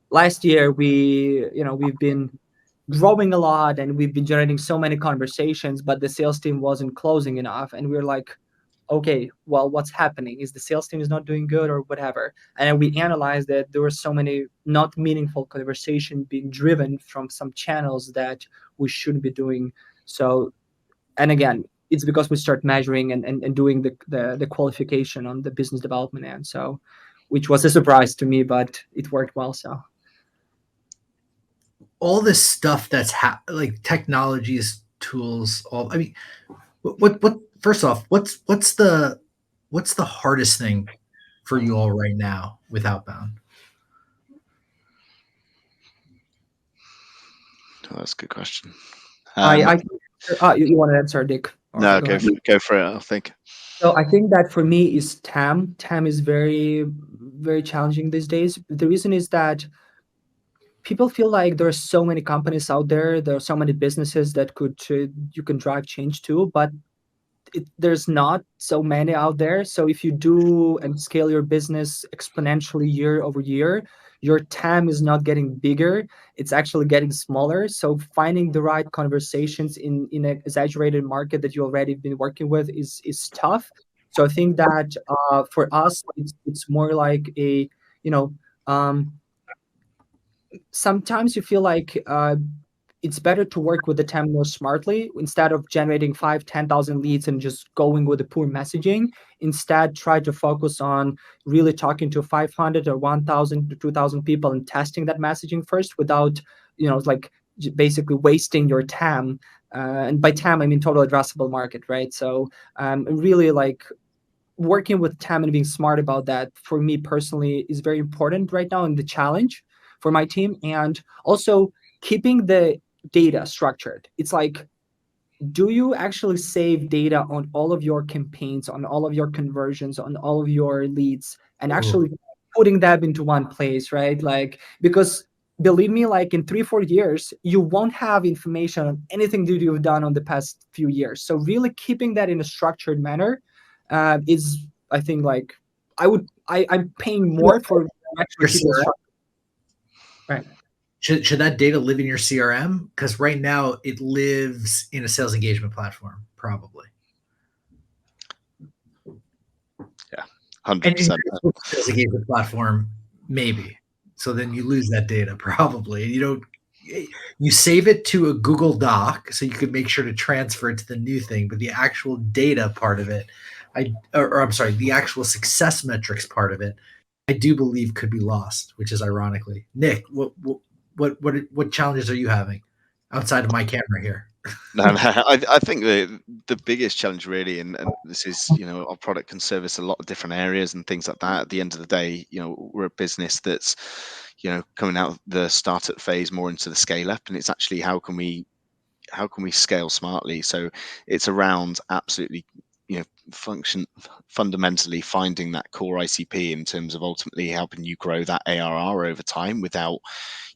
last year we've been growing a lot, and we've been generating so many conversations, but the sales team wasn't closing enough, and we're like, okay, well, what's happening? Is the sales team is not doing good or whatever? And then we analyzed that there were so many not meaningful conversation being driven from some channels that we shouldn't be doing. So, and again, it's because we start measuring and doing the qualification on the business development end. So, which was a surprise to me, but it worked well. So all this stuff that's like technologies, tools, all, I mean, what first off, what's the hardest thing for you all right now with Outbound? Oh, that's a good question. You want to answer, Dick? No, go for it. I think. So I think that for me is TAM. TAM is very, very challenging these days. The reason is that people feel like there are so many companies out there. There are so many businesses that you can drive change to, but there's not so many out there. So if you do and scale your business exponentially year over year, your TAM is not getting bigger, it's actually getting smaller. So finding the right conversations in an exaggerated market that you already been working with is tough. So I think that for us, it's more like a, sometimes you feel like it's better to work with the TAM more smartly instead of generating 5,000-10,000 leads and just going with the poor messaging. Instead, try to focus on really talking to 500 or 1,000 to 2,000 people and testing that messaging first without, like basically wasting your TAM. And by TAM, I mean total addressable market, right? So really like working with TAM and being smart about that for me personally is very important right now, and the challenge for my team. And also keeping the data structured. It's like, do you actually save data on all of your campaigns, on all of your conversions, on all of your leads, and actually putting them into one place, right? Like, because believe me, like in 3-4 years, you won't have information on anything that you've done on the past few years. So really keeping that in a structured manner is, I think, like I'm paying more for actually keeping structured. Right. Should that data live in your CRM? Because right now it lives in a sales engagement platform, probably. Yeah, 100%. Sales engagement platform, maybe. So then you lose that data, probably. You save it to a Google Doc, so you could make sure to transfer it to the new thing. But the actual data part of it, the actual success metrics part of it, I do believe could be lost, which is ironically. Nic, what challenges are you having outside of my camera here? No, I think the biggest challenge really, and this is, our product can service a lot of different areas and things like that. At the end of the day, we're a business that's, coming out of the startup phase more into the scale up, and it's actually how can we scale smartly. So it's around absolutely, fundamentally finding that core ICP in terms of ultimately helping you grow that ARR over time without,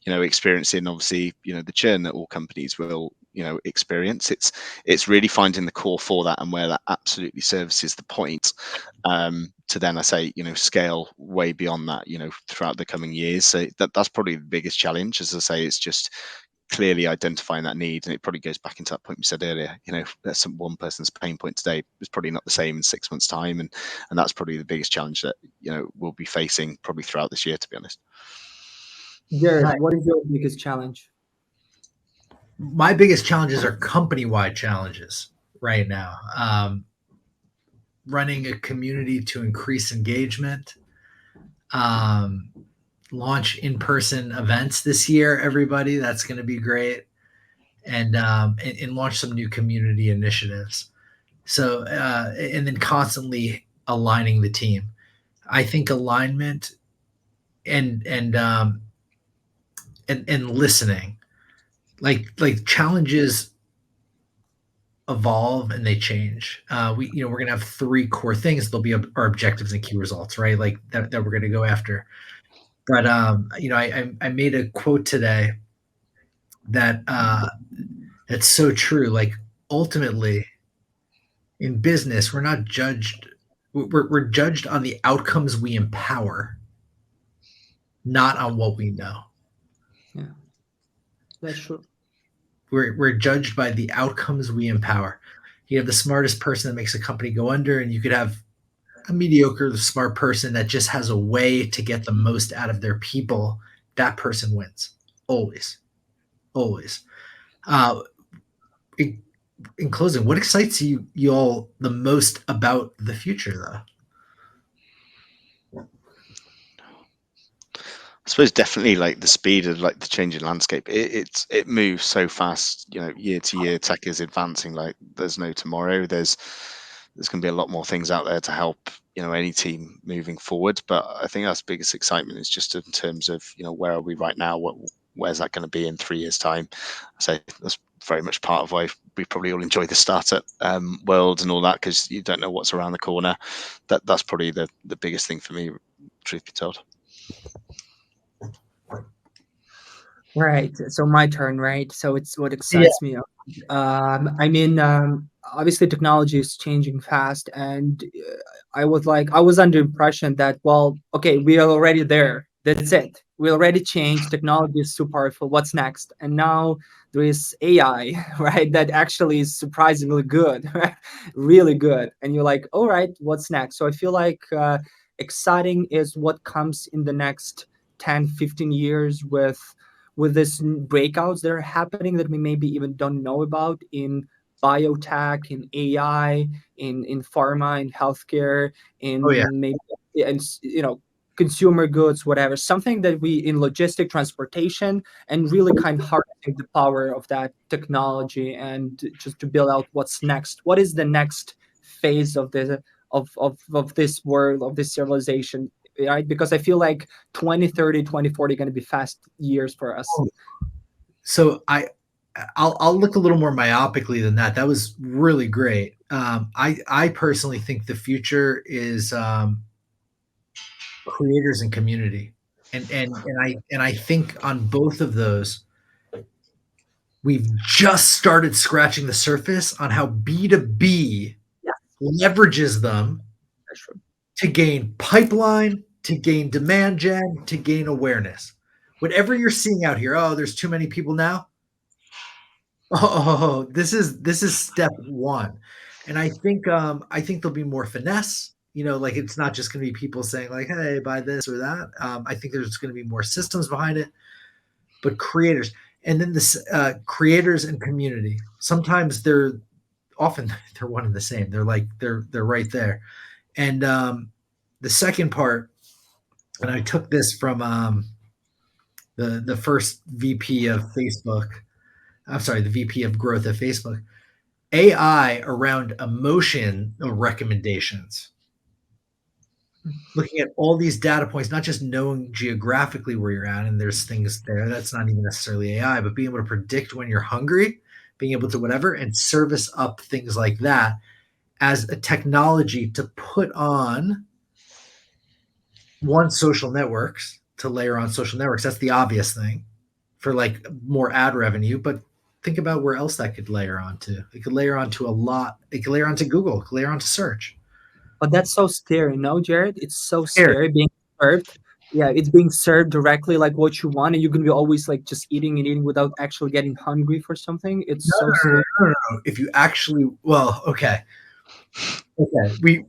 experiencing obviously, the churn that all companies will, experience. It's really finding the core for that and where that absolutely services the point, to then, I say, scale way beyond that, throughout the coming years. So that's probably the biggest challenge. As I say, it's just clearly identifying that need, and it probably goes back into that point we said earlier. That's one person's pain point today is probably not the same in 6 months' time, and that's probably the biggest challenge that we'll be facing probably throughout this year, to be honest. Jared, what is your biggest challenge? My biggest challenges are company-wide challenges right now. Running a community to increase engagement, launch in-person events this year, everybody. That's going to be great. And launch some new community initiatives. So, and then constantly aligning the team. I think alignment and listening, like challenges evolve and they change. We're going to have 3 core things. There'll be our objectives and key results, right? Like that we're going to go after. But I made a quote today that that's so true. Like ultimately, in business, we're not judged. We're judged on the outcomes we empower, not on what we know. Yeah, that's true. We're judged by the outcomes we empower. You have the smartest person that makes a company go under, and you could have a mediocre, smart person that just has a way to get the most out of their people. That person wins. Always. Always. In closing, what excites you all the most about the future, though? I suppose definitely like the speed of like the changing landscape. It moves so fast. Year to year, tech is advancing like there's no tomorrow. There's going to be a lot more things out there to help any team moving forward. But I think that's the biggest excitement is just in terms of where are we right now? Where's that going to be in 3 years' time? So that's very much part of why we probably all enjoy the startup world and all that, because you don't know what's around the corner. That's probably the biggest thing for me, truth be told. Right. So my turn, right? So it's what excites me. Obviously technology is changing fast, and I was under impression that, well, okay, we are already there. That's it. We already changed. Technology is so powerful. What's next? And now there is AI, right? That actually is surprisingly good, really good. And you're like, all right, what's next? So I feel like exciting is what comes in the next 10, 15 years with these breakouts that are happening that we maybe even don't know about in biotech, in AI, in pharma, in healthcare, in maybe and consumer goods, whatever, something that we in logistic transportation, and really kind of harnessing the power of that technology and just to build out what's next. What is the next phase of this of this world, of this civilization? Right? Because I feel like 2030, 2040 going to be fast years for us. So I'll look a little more myopically than that. That was really great. I personally think the future is creators and community, and I think on both of those, we've just started scratching the surface on how B2B leverages them to gain pipeline, to gain demand gen, to gain awareness. Whatever you're seeing out here, there's too many people now. This is step one. And I think there'll be more finesse. Like it's not just going to be people saying like, hey, buy this or that. I think there's going to be more systems behind it, but creators. And then this creators and community. Sometimes they're one and the same. They're right there. And the second part, and I took this from the first VP of Facebook. I'm sorry, the VP of growth at Facebook. AI around emotion recommendations. Looking at all these data points, not just knowing geographically where you're at, and there's things there that's not even necessarily AI, but being able to predict when you're hungry, being able to whatever, and service up things like that as a technology to put on social networks, to layer on social networks. That's the obvious thing for like more ad revenue, but think about where else that could layer onto. It could layer onto a lot. It could layer onto Google, it could layer onto search. But that's so scary, no, Jared? It's so scary being served. Yeah, it's being served directly like what you want, and you're gonna be always like just eating and eating without actually getting hungry for something. It's scary. No. If you actually, okay. We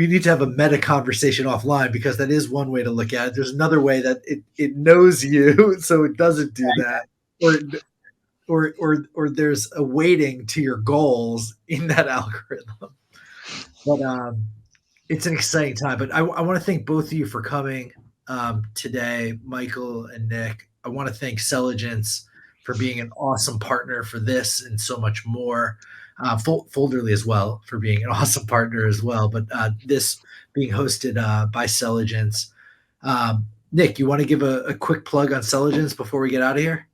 need to have a meta conversation offline, because that is one way to look at it. There's another way that it knows you, so it doesn't do that, or there's a weighting to your goals in that algorithm. But it's an exciting time. But I want to thank both of you for coming. today, Michael and Nic. I want to thank Selligence for being an awesome partner for this and so much more. Folderly as well for being an awesome partner as well. But this being hosted by Selligence. Nic, you want to give a quick plug on Selligence before we get out of here?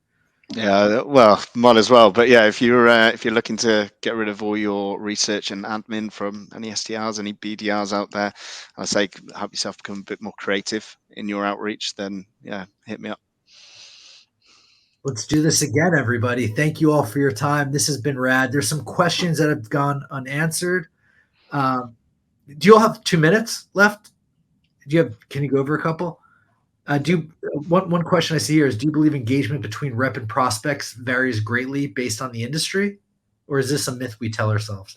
Yeah, well, might as well. But yeah, if you're looking to get rid of all your research and admin from any SDRs, any BDRs out there, I say help yourself become a bit more creative in your outreach. Then yeah, hit me up. Let's do this again, everybody. Thank you all for your time. This has been rad. There's some questions that have gone unanswered. Do you all have 2 minutes left? Can you go over a couple? One question I see here is, do you believe engagement between rep and prospects varies greatly based on the industry? Or is this a myth we tell ourselves?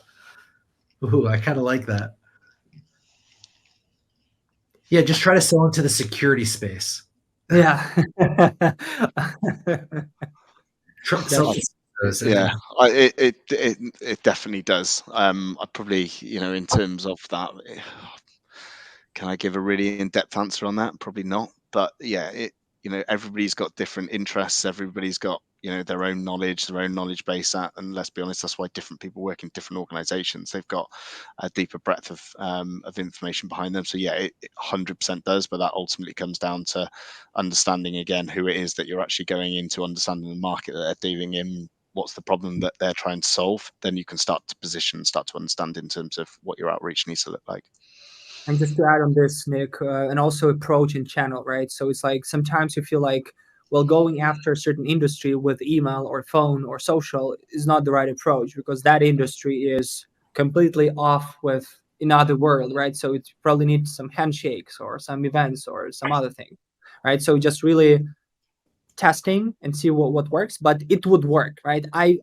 Ooh, I kind of like that. Yeah, just try to sell into the security space. Yeah. Yeah, it definitely does. I probably, in terms of that, can I give a really in-depth answer on that? Probably not. But yeah, everybody's got different interests. Everybody's got, their own knowledge base at, and let's be honest, that's why different people work in different organizations. They've got a deeper breadth of information behind them. So yeah, it 100% does, but that ultimately comes down to understanding again who it is that you're actually going into, understanding the market that they're dealing in, what's the problem that they're trying to solve. Then you can start to position, start to understand in terms of what your outreach needs to look like. And just to add on this, Nic, and also approach and channel, right? So it's like sometimes you feel like, well, going after a certain industry with email or phone or social is not the right approach, because that industry is completely off with another world, right? So it probably needs some handshakes or some events or some other thing, right? So just really testing and see what works, but it would work, right? I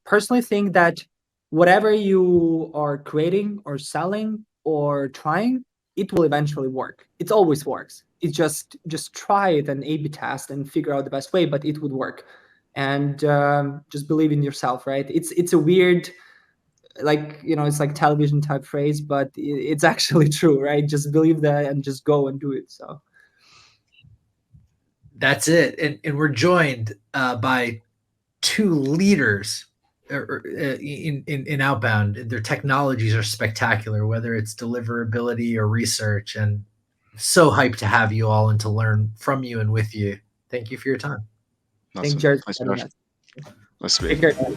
personally think that whatever you are creating or selling or trying, it will eventually work. It always works. It's just try it and A/B test and figure out the best way, but it would work. And just believe in yourself, right? It's a weird, it's like television type phrase, but it's actually true, right? Just believe that and just go and do it. So that's it. And we're joined by two leaders in Outbound. Their technologies are spectacular, whether it's deliverability or research, and so hyped to have you all and to learn from you and with you. Thank you for your time. Thank you, Jared. Nice to meet you. Take care.